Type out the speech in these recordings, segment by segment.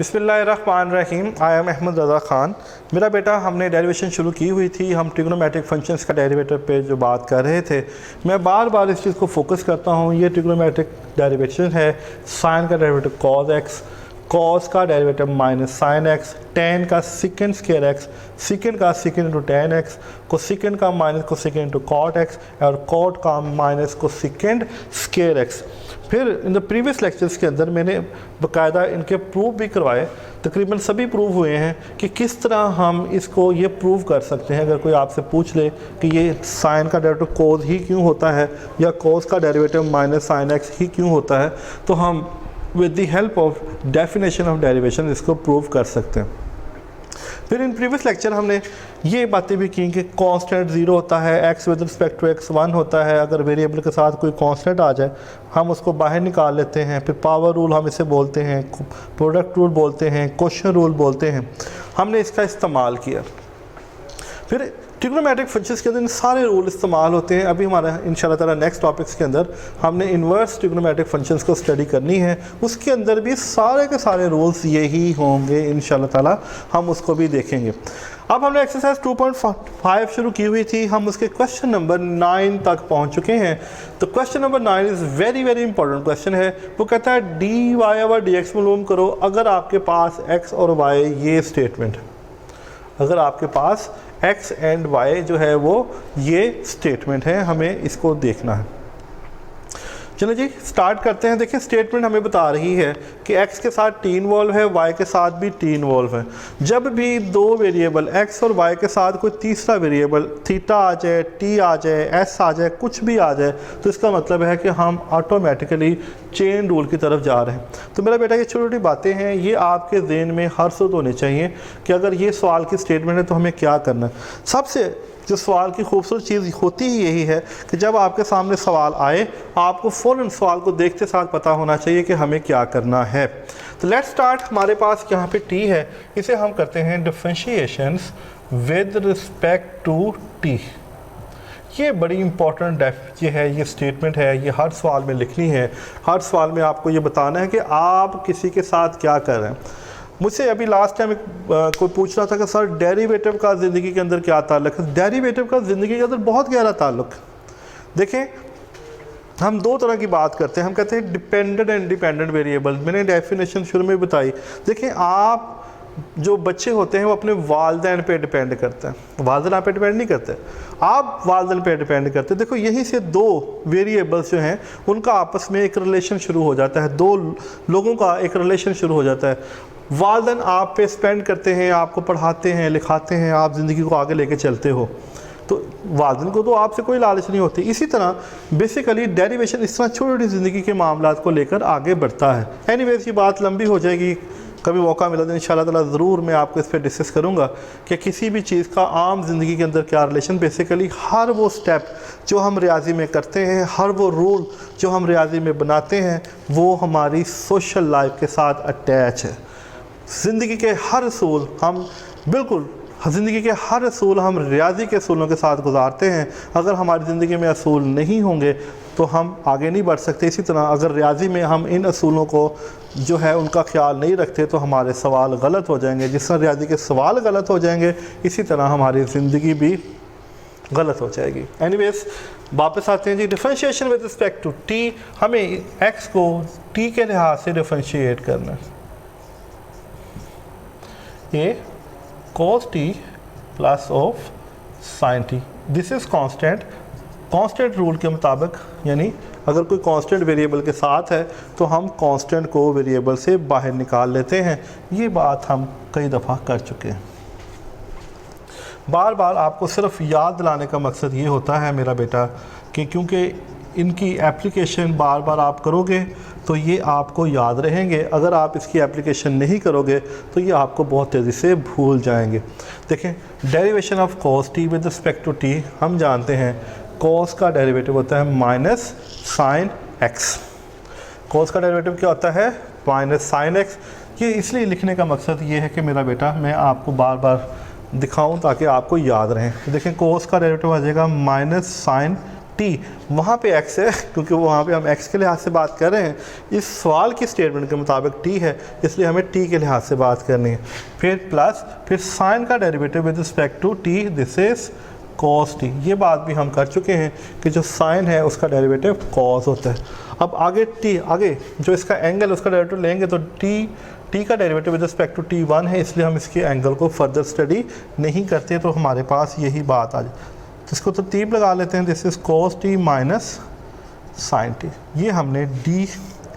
बिस्मिल्लाहिर्रहमानिर्रहीम। I am Ahmad रज़ा ख़ान। मेरा बेटा हमने डेरिवेशन शुरू की हुई थी। हम ट्रिग्नोमेट्रिक फंक्शंस का डेरिवेटिव पे जो बात कर रहे थे, मैं बार बार इस चीज़ को फोकस करता हूँ। ये ट्रिग्नोमेट्रिक डेरिवेशन है। साइन का डेरिवेटिव कॉस एक्स, कॉस का derivative minus sine X, tan का सिकेंड स्केयर एक्स, सिकेंड का secant into tan X, cosecant का minus cosecant into cot X और कॉट का माइनस कोसिकेंड स्केयर एक्स। फिर in the previous lectures के अंदर मैंने बाकायदा इनके प्रूफ भी करवाए। तकरीबन सभी प्रूफ हुए हैं कि किस तरह हम इसको ये प्रूव कर सकते हैं। अगर कोई आपसे पूछ ले कि ये साइन का डेरिवेटिव कोस ही क्यों होता है या कोस का डेरिवेटिव माइनस साइन एक्स ही क्यों होता है, तो हम with the help of definition of derivation इसको प्रूव कर सकते हैं। फिर इन प्रीवियस लेक्चर हमने ये बातें भी की कि कांस्टेंट ज़ीरो होता है, x with respect to x one होता है। अगर वेरिएबल के साथ कोई कांस्टेंट आ जाए हम उसको बाहर निकाल लेते हैं। फिर पावर रूल हम इसे बोलते हैं, प्रोडक्ट रूल बोलते हैं, क्वोशिएंट रूल बोलते हैं। हमने इसका इस्तेमाल किया। फिर ट्रिग्नोमेट्रिक फंक्शंस के अंदर सारे रूल इस्तेमाल होते हैं। अभी हमारा इंशाल्लाह ताला नेक्स्ट टॉपिक्स के अंदर हमने इन्वर्स ट्रिग्नोमेट्रिक फंक्शंस को स्टडी करनी है। उसके अंदर भी सारे के सारे रूल्स यही होंगे इंशाल्लाह ताला, हम उसको भी देखेंगे। अब हमने एक्सरसाइज 2.5 शुरू की हुई थी। हम उसके क्वेश्चन नंबर 9 तक पहुंच चुके हैं। तो question number 9 is very very important question है। वो कहता है d Y over D x मालूम करो अगर आपके पास एक्स और वाई ये स्टेटमेंट है। अगर आपके पास x एंड y जो है वो ये स्टेटमेंट है, हमें इसको देखना है। चलो जी स्टार्ट करते हैं। देखिए स्टेटमेंट हमें बता रही है कि x के साथ t इन्वॉल्व है, y के साथ भी t इन्वॉल्व है। जब भी दो वेरिएबल x और y के साथ कोई तीसरा वेरिएबल थीटा आ जाए, t आ जाए, s आ जाए, कुछ भी आ जाए, तो इसका मतलब है कि हम ऑटोमेटिकली चेन रूल की तरफ जा रहे हैं। तो मेरा बेटा ये छोटी छोटी बातें हैं, ये आपके ज़हन में हर सूरत होनी चाहिए कि अगर ये सवाल की स्टेटमेंट है तो हमें क्या करना है। सबसे जो सवाल की खूबसूरत चीज़ होती ही यही है कि जब आपके सामने सवाल आए आपको फ़ौरन सवाल को देखते साथ पता होना चाहिए कि हमें क्या करना है। तो लेट्स स्टार्ट। हमारे पास यहाँ पे t है, इसे हम करते हैं differentiations with respect to t। ये बड़ी इंपॉर्टेंट ये है, ये स्टेटमेंट है, ये हर सवाल में लिखनी है। हर सवाल में आपको ये बताना है कि आप किसी के साथ क्या कर रहे हैं। मुझसे अभी लास्ट टाइम कोई पूछ रहा था कि सर डेरिवेटिव का ज़िंदगी के अंदर क्या ताल्लुक है। डेरिवेटिव का ज़िंदगी के अंदर बहुत गहरा ताल्लुक है। देखें हम दो तरह की बात करते हैं। हम कहते हैं डिपेंडेंट एंड इंडिपेंडेंट वेरिएबल। मैंने डेफिनेशन शुरू में बताई। देखें आप जो बच्चे होते हैं वो अपने वालिदैन पे डिपेंड करते हैं। वालिदैन आप पे डिपेंड नहीं करते, आप वालिदैन पे डिपेंड करते हैं। देखो यहीं से दो वेरिएबल्स जो हैं उनका आपस में एक रिलेशन शुरू हो जाता है, दो लोगों का एक रिलेशन शुरू हो जाता है। वालिदैन आप पे स्पेंड करते हैं, आपको पढ़ाते हैं, लिखाते हैं, आप ज़िंदगी को आगे लेके चलते हो, तो वालिदैन को तो आपसे कोई लालच नहीं होती। इसी तरह बेसिकली डेरिवेशन इस तरह छोटी छोटी ज़िंदगी के मामलात को लेकर आगे बढ़ता है। एनीवेज़ ये बात लंबी हो जाएगी, कभी मौका मिला तो इंशाल्लाह ताला ज़रूर मैं आपको इस पर डिस्कस करूँगा कि किसी भी चीज़ का आम ज़िंदगी के अंदर क्या रिलेशन। बेसिकली हर वो स्टेप जो हम रियाजी में करते हैं, हर वो रूल जो हम रियाजी में बनाते हैं, वो हमारी सोशल लाइफ के साथ अटैच है। ज़िंदगी के हर असूल हम बिल्कुल ज़िंदगी के हर असूल हम रियाजी के असूलों के साथ गुजारते हैं। अगर हमारी ज़िंदगी में असूल नहीं होंगे तो हम आगे नहीं बढ़ सकते। इसी तरह अगर रियाजी में हम इन असूलों को जो है उनका ख्याल नहीं रखते तो हमारे सवाल गलत हो जाएंगे। जिस तरह रियाजी के सवाल गलत हो जाएंगे इसी तरह हमारी ज़िंदगी भी गलत हो जाएगी। एनीवेज वापस आते हैं जी। Differentiation with respect to t, हमें x को t के लिहाज से डिफरेंशिएट करना है। ये cos t plus of sin t, this is constant. Constant rule के मुताबिक यानी अगर कोई कांस्टेंट वेरिएबल के साथ है तो हम कांस्टेंट को वेरिएबल से बाहर निकाल लेते हैं। ये बात हम कई दफ़ा कर चुके हैं। बार बार आपको सिर्फ याद दिलाने का मकसद ये होता है मेरा बेटा कि क्योंकि इनकी एप्लीकेशन बार बार आप करोगे तो ये आपको याद रहेंगे। अगर आप इसकी एप्लीकेशन नहीं करोगे तो ये आपको बहुत तेज़ी से भूल जाएंगे। देखें derivation of cos t with respect to t, हम जानते हैं cos का डेरिवेटिव होता है माइनस साइन x। cos का डेरिवेटिव क्या होता है? Minus sine x। ये इसलिए लिखने का मकसद ये है कि मेरा बेटा मैं आपको बार बार दिखाऊं ताकि आपको याद रहें। देखें cos का डेरिवेटिव आ जाएगा माइनस साइन टी, वहाँ पे एक्स है क्योंकि वहाँ पे हम एक्स के लिहाज से बात कर रहे हैं। इस सवाल की स्टेटमेंट के मुताबिक टी है, इसलिए हमें टी के लिहाज से बात करनी है। फिर प्लस, फिर साइन का derivative with respect to t, this is cos t. ये बात भी हम कर चुके हैं कि जो साइन है उसका डेरिवेटिव कॉस होता है। अब आगे टी, आगे जो इसका एंगल उसका डेरिवेटिव लेंगे तो टी का derivative with respect to t 1 है, इसलिए हम इसके एंगल को फर्दर स्टडी नहीं करते, तो हमारे पास यही बात आ जाए। तो इसको तरतीब लगा लेते हैं, this is cos T minus sine t. ये हमने d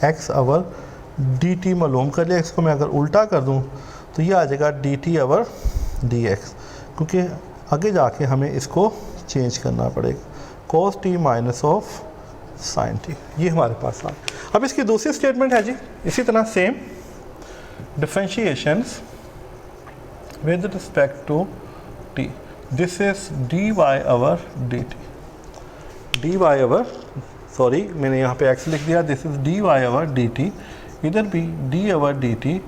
x over d t मालूम कर लिया। इसको मैं अगर उल्टा कर दूँ तो ये आ जाएगा डी टी अवर डी एक्स, क्योंकि आगे जाके हमें इसको चेंज करना पड़ेगा। Cos T minus of sine t, ये हमारे पास आ। अब इसकी दूसरी स्टेटमेंट है जी इसी तरह same, differentiations with respect to t, this is d y over d t. D y over, sorry मैंने यहाँ पे एक्स लिख दिया, this is d y over d t. इधर भी डी अवर डी टी,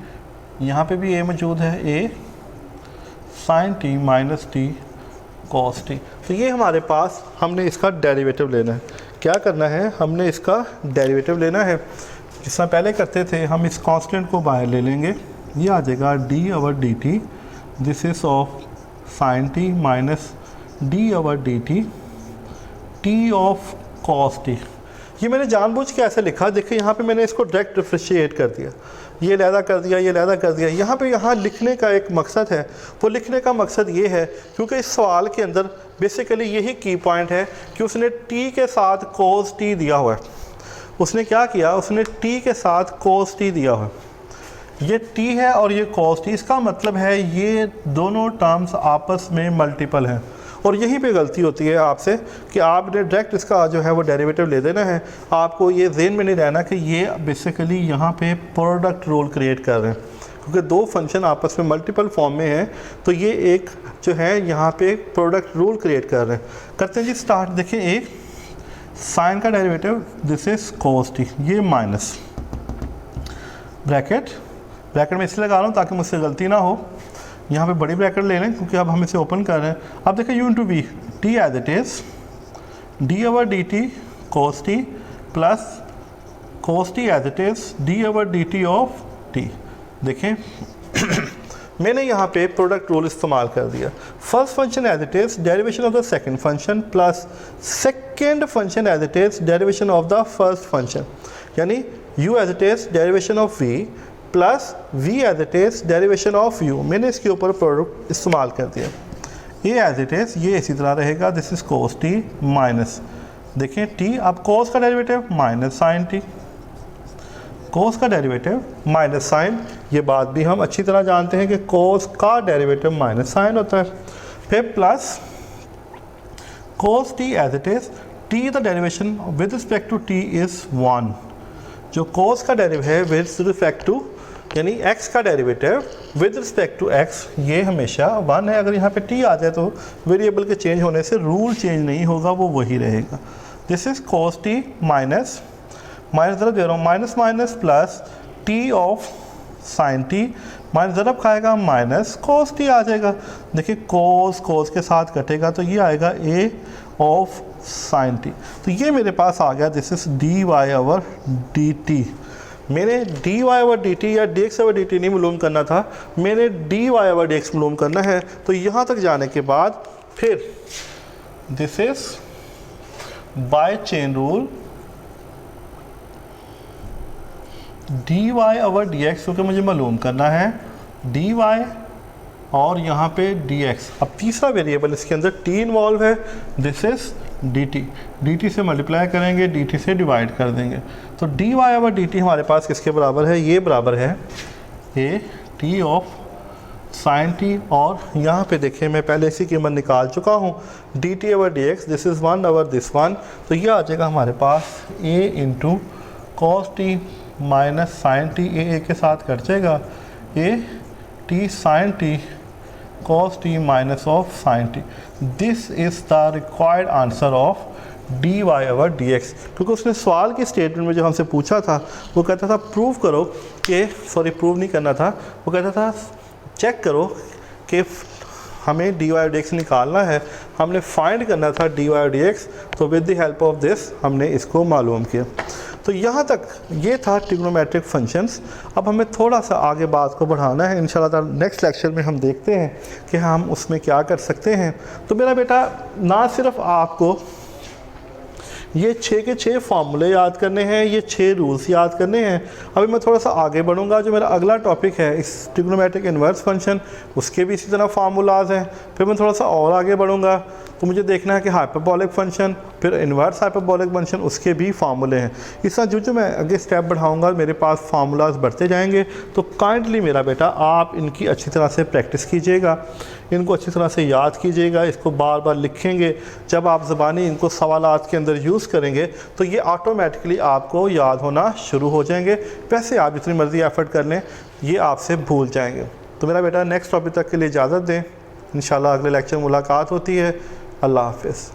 यहाँ पे भी ए मौजूद है, A sine T minus T cos T. तो ये हमारे पास, हमने इसका डेरिवेटिव लेना है। क्या करना है, हमने इसका डेरिवेटिव लेना है। जिस तरह पहले करते थे, हम इस कांस्टेंट को बाहर ले लेंगे, ये आ जाएगा D over d T, this is of sine T minus D over d T, T of cos t. ये मैंने जानबूझ के ऐसे लिखा, देखिए यहाँ पे मैंने इसको डायरेक्ट डिफरेंशिएट कर दिया, ये लहदा कर दिया, ये लहदा कर दिया। यहाँ लिखने का एक मकसद है, वो लिखने का मकसद ये है क्योंकि इस सवाल के अंदर बेसिकली यही की पॉइंट है कि उसने टी के साथ कोस टी दिया हुआ है। उसने क्या किया, उसने टी के साथ कोस टी दिया हुआ है। ये टी है और ये कोस टी, इसका मतलब है ये दोनों टर्म्स आपस में मल्टीपल हैं। और यहीं पे गलती होती है आपसे कि आपने डायरेक्ट इसका जो है वो डेरिवेटिव ले देना है। आपको ये ज़हन में नहीं रहना कि ये बेसिकली यहाँ पे प्रोडक्ट रूल क्रिएट कर रहे हैं, क्योंकि दो फंक्शन आपस में मल्टीपल फॉर्म में हैं, तो ये एक जो है यहाँ पे प्रोडक्ट रूल क्रिएट कर रहे हैं। करते हैं जी स्टार्ट। देखिए, एक साइन का derivative, this is cos t, ये माइनस ब्रैकेट में इसलिए लगा रहा हूँ ताकि मुझसे गलती ना हो। यहाँ पे बड़ी ब्रैकेट ले लें क्योंकि अब हम इसे ओपन कर रहे हैं। अब देखिए u into v, t as it is d over d t cos t plus cos t as it is d over d t of t. देखें मैंने यहाँ पे प्रोडक्ट रूल इस्तेमाल कर दिया। First function as it is derivation of the second function plus second function as it is derivation of the first function, यानी u as it is derivation of v plus v as it is derivation of u। मैंने इसके ऊपर product इस्तेमाल कर दिया। a as it is ये इसी तरह रहेगा, this is cos t minus, देखें t, अब cos का derivative minus sin t, cos का डेरिवेटिव माइनस साइन। ये बात भी हम अच्छी तरह जानते हैं कि cos का डेरिवेटिव माइनस साइन होता है। फिर plus cos t as it is, t the derivation with respect to t is 1। जो cos का डेरिवेटिव है विद रिस्पेक्ट टू, यानी x का derivative with respect to x, ये हमेशा 1 है। अगर यहाँ पे t आ जाए तो वेरिएबल के चेंज होने से रूल चेंज नहीं होगा, वो वही रहेगा। This is cos t minus, minus ज़रब दे रहा हूँ, minus minus plus t of sine t, minus ज़रब खाएगा माइनस cos t आ जाएगा। देखिए cos के साथ कटेगा तो ये आएगा a ऑफ साइन t। तो ये मेरे पास आ गया, this is D Y over D T. मैंने D Y over D T या D X over D T नहीं मालूम करना था, मैंने D Y over D x मालूम करना है। तो यहाँ तक जाने के बाद फिर this is by chain rule d Y over D x, क्योंकि मुझे मालूम करना है डी वाई और यहाँ पे डी एक्स। अब तीसरा वेरिएबल इसके अंदर टी इन्वॉल्व है, दिस इज़ डी टी से मल्टीप्लाई करेंगे, डी टी से डिवाइड कर देंगे। तो d Y over D t हमारे पास किसके बराबर है, ये बराबर है a t of sine t. और यहाँ पे देखिए मैं पहले इसी कीमत निकाल चुका हूँ, D T over D X, this is 1 over this 1। तो ये आ जाएगा हमारे पास A into cos T minus sine T, A के साथ कट जाएगा, A T sine T cos t minus of sine T. This is the required answer of D Y over D x. क्योंकि उसने सवाल की स्टेटमेंट में जो हमसे पूछा था वो कहता था प्रूव करो कि, सॉरी प्रूव नहीं करना था, वो कहता था चेक करो कि हमें डी वाई डी एक्स निकालना है, हमने फाइंड करना था डी वाई डी एक्स, तो with the help of this हमने इसको मालूम किया। तो यहाँ तक ये था ट्रिग्नोमेट्रिक फंक्शंस। अब हमें थोड़ा सा आगे बात को बढ़ाना है, इंशाल्लाह नेक्स्ट लेक्चर में हम देखते हैं कि हम उसमें क्या कर सकते हैं। तो मेरा बेटा ना सिर्फ आपको ये 6 के 6 फार्मूले याद करने हैं, ये 6 रूल्स याद करने हैं। अभी मैं थोड़ा सा आगे बढ़ूंगा, जो मेरा अगला टॉपिक है इस ट्रिग्नोमेट्रिक इन्वर्स फंक्शन, उसके भी इसी तरह फार्मूलाज हैं। फिर मैं थोड़ा सा और आगे बढ़ूंगा तो मुझे देखना है कि हाइपरबोलिक फंक्शन, फिर इन्वर्स हाइपरबोलिक फंक्शन, उसके भी फार्मूले हैं। इस तरह जो मैं आगे स्टेप बढ़ाऊँगा मेरे पास फार्मूलाज बढ़ते जाएंगे। तो काइंडली मेरा बेटा आप इनकी अच्छी तरह से प्रैक्टिस कीजिएगा, इनको अच्छी तरह से याद कीजिएगा, इसको बार बार लिखेंगे। जब आप ज़बानी इनको सवालात के अंदर यूज़ करेंगे तो ये ऑटोमेटिकली आपको याद होना शुरू हो जाएंगे। वैसे आप जितनी मर्ज़ी एफ़र्ट कर लें ये आपसे भूल जाएंगे। तो मेरा बेटा नेक्स्ट टॉपिक तक के लिए इजाज़त दें, इंशाल्लाह अगले लेक्चर मुलाकात होती है। अल्लाह हाफ़िज़।